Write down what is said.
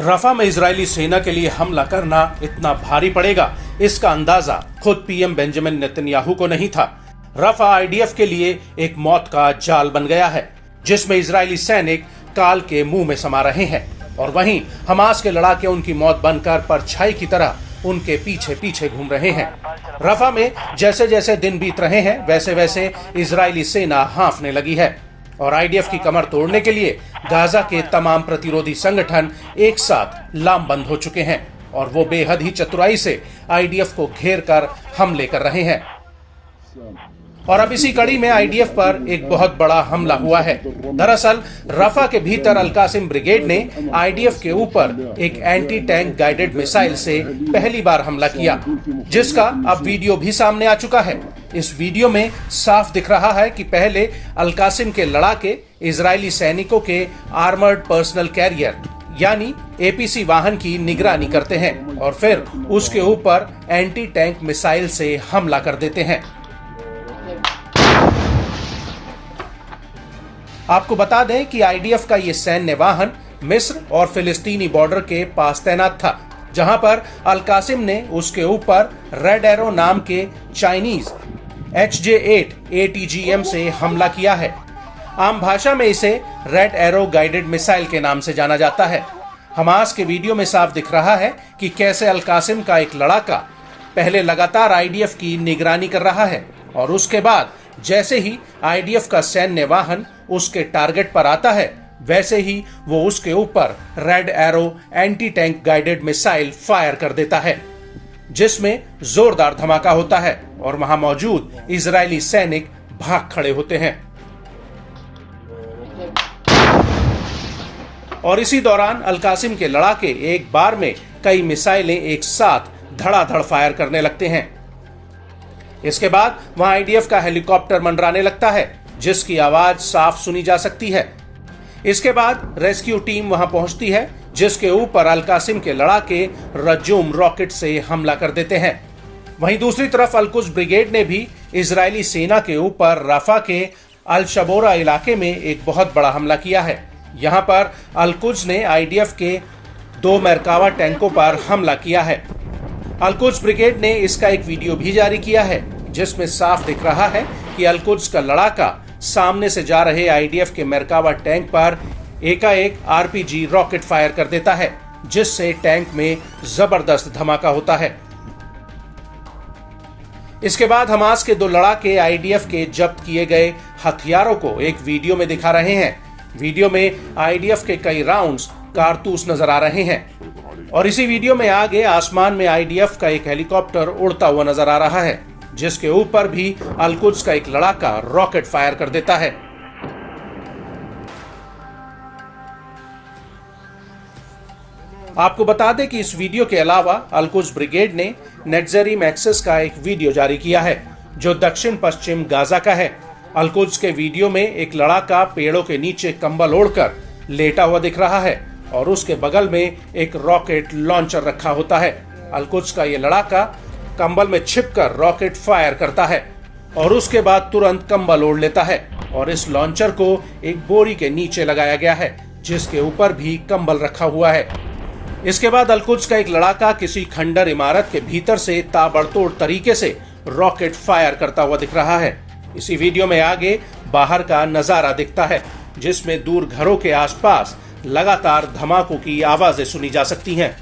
रफा में इजरायली सेना के लिए हमला करना इतना भारी पड़ेगा, इसका अंदाजा खुद पीएम बेंजामिन नेतन्याहू को नहीं था। रफा आईडीएफ के लिए एक मौत का जाल बन गया है, जिसमें इजरायली सैनिक काल के मुंह में समा रहे हैं और वहीं हमास के लड़ाके उनकी मौत बनकर परछाई की तरह उनके पीछे पीछे घूम रहे हैं। रफा में जैसे जैसे दिन बीत रहे हैं, वैसे वैसे इजरायली सेना हांफने लगी है और आईडीएफ की कमर तोड़ने के लिए गाजा के तमाम प्रतिरोधी संगठन एक साथ लामबंद हो चुके हैं और वो बेहद ही चतुराई से आईडीएफ को घेर कर हमले कर रहे हैं। और अब इसी कड़ी में आईडीएफ पर एक बहुत बड़ा हमला हुआ है। दरअसल रफा के भीतर अल-कासिम ब्रिगेड ने आईडीएफ के ऊपर एक एंटी टैंक गाइडेड मिसाइल से पहली बार हमला किया, जिसका अब वीडियो भी सामने आ चुका है। इस वीडियो में साफ दिख रहा है कि पहले अल-कासिम के लड़ाके इजरायली सैनिकों के आर्मर्ड पर्सनल कैरियर यानी एपीसी वाहन की निगरानी करते हैं और फिर उसके ऊपर एंटी टैंक मिसाइल से हमला कर देते हैं। आपको बता दें कि आईडीएफ का ये सैन्य वाहन मिस्र और फिलिस्तीनी बॉर्डर के पास तैनात था, जहां पर अल-कासिम ने उसके ऊपर रेड एरो नाम के चाइनीज HJ-8 ATGM से हमला किया है। आम भाषा में इसे रेड एरो गाइडेड मिसाइल के नाम से जाना जाता है। हमास के वीडियो में साफ दिख रहा है कि कैसे अल-कासिम का एक लड़ाका पहले लगातार आईडीएफ की निगरानी कर रहा है और उसके बाद जैसे ही आईडीएफ का सैन्य वाहन उसके टारगेट पर आता है, वैसे ही वो उसके ऊपर red arrow anti tank guided missile fire कर देता है, जिसमें जोरदार धमाका होता है और वहां मौजूद इजरायली सैनिक भाग खड़े होते हैं। और इसी दौरान अल-कासिम के लड़ाके एक बार में कई मिसाइलें एक साथ धड़ाधड़ फायर करने लगते हैं। इसके बाद वहां आईडीएफ का हेलीकॉप्टर मंडराने लगता है, जिसकी आवाज साफ सुनी जा सकती है। इसके बाद रेस्क्यू टीम वहां पहुंचती है, जिसके ऊपर अल-कासिम के लड़ाके रजूम रॉकेट से हमला कर देते हैं। वहीं दूसरी तरफ अल-कुद्स ब्रिगेड ने भी इजरायली सेना के ऊपर रफा के अल-शबोरा इलाके में एक बहुत बड़ा हमला किया है। यहां पर अल-कुद्स ने आईडीएफ के 2 मरकावा टैंकों पर हमला किया है। अल-कुद्स ब्रिगेड ने इसका एक वीडियो भी जारी किया है, जिसमें साफ दिख रहा है कि अल-कुद्स का लड़ाका सामने से जा रहे आईडीएफ के मरकावा टैंक पर एकाएक आरपीजी रॉकेट फायर कर देता है, जिससे टैंक में जबरदस्त धमाका होता है। इसके बाद हमास के 2 लड़ाके आईडीएफ के जब्त किए गए हथियारों को एक वीडियो में दिखा रहे हैं। वीडियो में आईडीएफ के कई राउंड्स कारतूस नजर आ रहे हैं और इसी वीडियो में आगे आसमान में आईडीएफ का एक हेलीकॉप्टर उड़ता हुआ नजर आ रहा है, जिसके ऊपर भी अल-कुद्स का एक लड़ाका रॉकेट फायर कर देता है। आपको बता दें कि इस वीडियो के अलावा अल-कुद्स ब्रिगेड ने नेटज़रीम एक्सेस का एक वीडियो जारी किया है, जो दक्षिण पश्चिम गाजा का है। अल-कुद्स के वीडियो में एक लड़ाका पेड़ों के नीचे कंबल ओढ़कर लेटा हुआ दिख रहा है और उसके बगल में एक रॉकेट लॉन्चर रखा होता है। अल-कुद्स का ये लड़ाका कंबल में छिपकर रॉकेट फायर करता है और उसके बाद तुरंत कंबल ओढ़ लेता है और इस लॉन्चर को एक बोरी के नीचे लगाया गया है, जिसके ऊपर भी कंबल रखा हुआ है। इसके बाद अल-कुद्स का एक लड़ाका किसी खंडर इमारत के भीतर से ताबड़तोड़ तरीके से रॉकेट फायर करता हुआ दिख रहा है। इसी वीडियो में आगे बाहर का नजारा दिखता है, जिसमें दूर घरों के आसपास लगातार धमाकों की आवाजें सुनी जा सकती हैं।